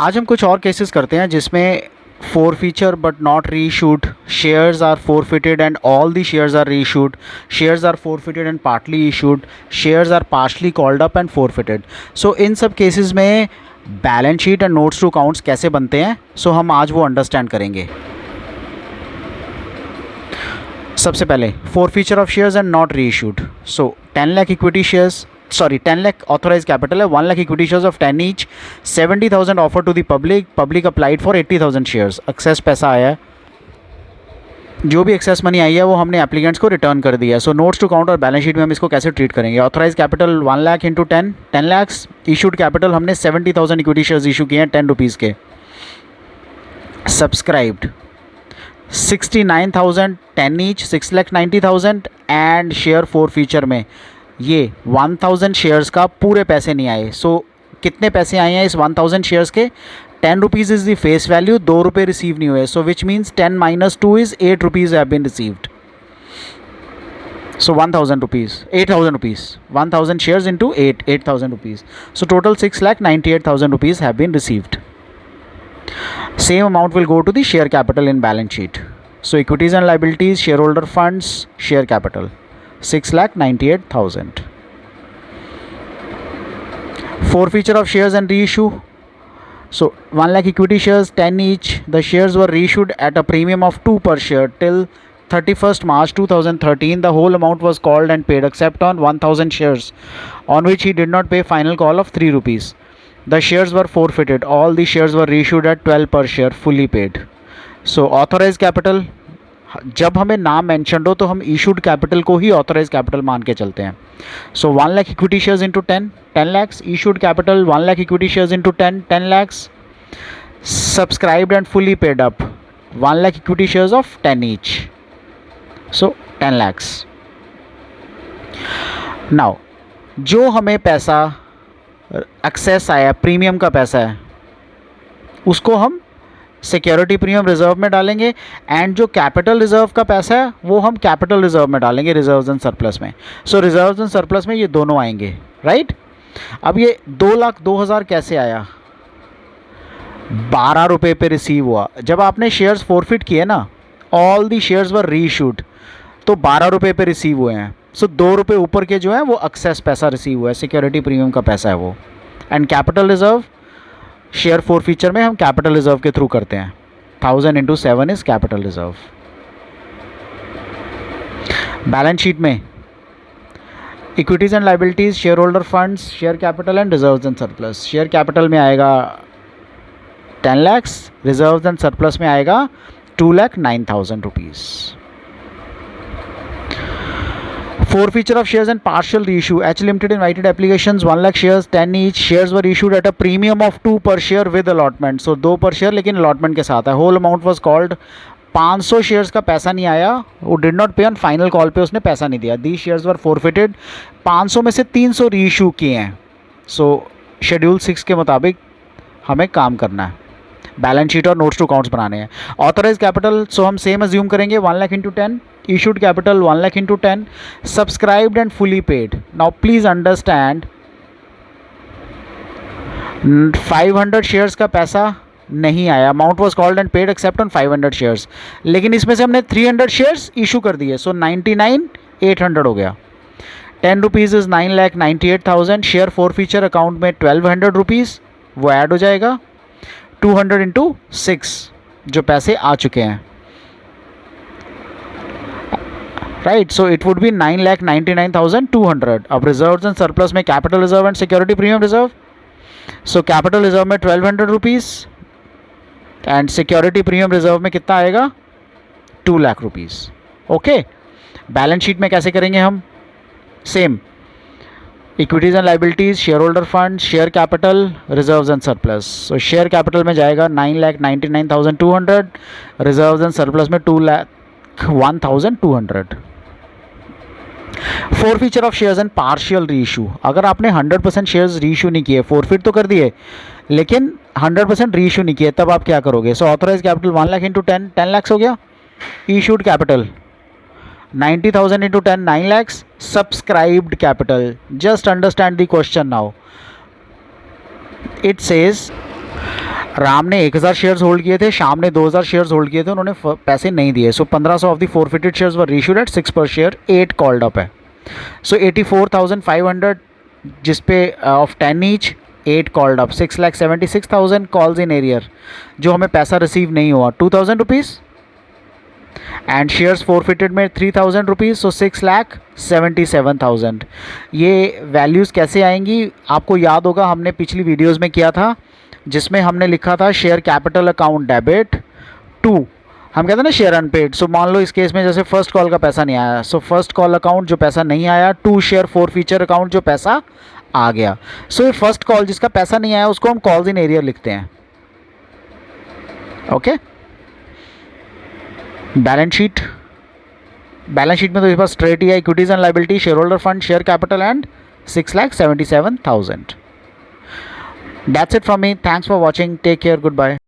आज हम कुछ और केसेस करते हैं जिसमें forfeiture but not reissued, shares are forfeited and all the shares are reissued, shares are forfeited and partly issued, shares are partially called up and forfeited. So इन सब cases में balance sheet and notes to accounts कैसे बनते हैं, सो हम आज वो understand करेंगे. सबसे पहले forfeiture of shares and not reissued. So 10 lakh equity shares, 10 lakh authorized capital है, 1 lakh equity shares of 10 each, 70,000 offered to the public applied for 80,000 shares. Access पैसा आया है, जो भी एक्सेस मनी आई है वो हमने एप्लीकेंट्स को रिटर्न कर दिया है. सो नोट्स टू अकाउंट और बैलेंस शीट में हम इसको कैसे ट्रीट करेंगे. Authorised capital 1 lakh into 10 lakhs. Issued capital हमने 70,000 इक्विटी शेयर्स इशू किए हैं 10 रुपीज़ के. Subscribed 69,000 10 each 6,90,000 and share forfeiture में ये 1,000 शेयर्स का पूरे पैसे नहीं आए. सो कितने पैसे आए हैं इस 1,000 शेयर्स के. 10 rupees is the face value, 2 रुपये रिसीव नहीं हुए. So which means 10 minus 2 is 8 rupees have been received. So 1,000 rupees 8,000 rupees 1,000 shares into 8,000 rupees. So total 6,98,000 rupees have been received. Same amount will go to the share capital in balance sheet. So equities and liabilities, shareholder funds, share capital 6,98,000. Forfeiture of shares and reissue. So 1 lakh equity shares 10 each. The shares were reissued at a premium of 2 per share till 31st March 2013. The whole amount was called and paid except on 1,000 shares on which he did not pay final call of 3 rupees. The shares were forfeited. All the shares were reissued at 12 per share, fully paid. So authorized capital, जब हमें नाम mention हो तो हम issued capital को ही authorise capital मान के चलते हैं. सो 1 lakh equity shares into 10 lakhs. Issued capital 1 lakh equity shares into 10 lakhs. Subscribed and fully paid up 1 lakh equity shares of 10 each. So 10 lakhs. Now जो हमें पैसा एक्सेस आया, प्रीमियम का पैसा है, उसको हम सिक्योरिटी प्रीमियम रिजर्व में डालेंगे एंड जो कैपिटल रिजर्व का पैसा है वो हम कैपिटल रिजर्व में डालेंगे, रिजर्व्स एंड सरप्लस में. सो रिजर्व्स एंड सरप्लस में ये दोनों आएंगे, राइट. अब ये 2,02,000 कैसे आया. 12 रुपये पे रिसीव हुआ. जब आपने शेयर्स फॉरफिट किए ना, all the shares were reissued, तो 12 रुपये पे रिसीव हुए हैं. सो 2 रुपये ऊपर के जो है वो एक्सेस पैसा रिसीव हुआ है, सिक्योरिटी प्रीमियम का पैसा है वो. And capital reserve share forfeiture में हम कैपिटल रिजर्व के थ्रू करते हैं. 1,000 into 7 is capital reserve. Balance sheet में equities and liabilities, share holder funds, share capital and reserves and surplus. Share capital में आएगा 10 लैक्स, रिजर्व्स एंड सरप्लस में आएगा 2,09,000 rupees. Forfeiture of shares and partial reissue. H Limited invited applications 1 lakh shares 10 each. Shares were issued at a premium of 2 per share with allotment. So 2 per share लेकिन allotment के साथ है. Whole amount was called. 500 shares का पैसा नहीं आया. वो did not पे ऑन फाइनल कॉल पे उसने पैसा नहीं दिया. दी शेयर्स वर फॉरफिटेड. 500 में से 300 रीइशू किए हैं. सो शेड्यूल 6 के मुताबिक हमें काम करना है, बैलेंस शीट और नोट्स टू अकाउंट्स बनाने हैं. ऑथराइज कैपिटल, सो हम सेम अज्यूम करेंगे 1 lakh into 10. Issued capital 1 lakh into 10. Subscribed and fully paid. Now please understand 500 shares का पैसा नहीं आया. Amount was called and paid except on 500 shares. लेकिन इसमें से हमने 300 शेयर्स इशू कर दिए. सो 99,800 हो गया. 10 rupees is 9,98,000. Share forfeiture account में 1,200 रुपीज़ वो ऐड हो जाएगा. 200 इंटू 6 जो पैसे आ चुके हैं, right. So it would be 9,99,200. अब रिजर्व्स एंड सरप्लस में capital reserve and security premium reserve. So capital reserve में 1,200 rupees and security premium reserve में कितना आएगा 2 lakh rupees. Okay. Balance sheet में कैसे करेंगे हम, same equities and liabilities, share holder fund, share capital, reserves and surplus. So share capital में जाएगा 9,99,200. रिजर्व्स एंड सरप्लस में 2,01,200. Forfeiture of shares and partial reissue. अगर आपने 100% शेयर्स रीइशू नहीं किए, फॉरफिट तो कर दिए लेकिन 100% रीइशू नहीं किए, तब आप क्या करोगे. So authorise capital 1 lakh into 10 lakhs हो गया. Issued capital 90,000 into 10 9 lakhs. Subscribed capital, just understand the question now. It says Ram ने 1000 शेयर्स होल्ड किए थे, श्याम ने 2000 शेयर्स होल्ड किए थे, उन्होंने पैसे नहीं दिए. So 1500 of the forfeited shares were reissued at 6 per share, 8 called up है. सो 84,500 जिस पे of 10 each, 8 called up, 6,76,000 calls in arrear जो हमें पैसा रिसीव नहीं हुआ, 2,000 रुपीज़. एंड शेयर्स फोरफिटेड में 3,000 रुपीज़, सो 6,77,000. ये वैल्यूज़ कैसे आएंगी आपको याद होगा, हमने पिछली वीडियोस में किया था जिसमें हमने लिखा था share capital account debit to, हम कहते हैं ना शेयर अनपेड. सो मान लो इस केस में जैसे फर्स्ट कॉल का पैसा नहीं आया, सो फर्स्ट कॉल अकाउंट जो पैसा नहीं आया, टू शेयर फोरफीचर अकाउंट जो पैसा आ गया. सो ये फर्स्ट कॉल जिसका पैसा नहीं आया उसको हम कॉल्स इन एरियर लिखते हैं. ओके. बैलेंस शीट में तो इस बार स्ट्रेट ही है, equities and liability, share holder fund, share capital and 6,77,000. That's it from me. Thanks for watching. Take care. Goodbye.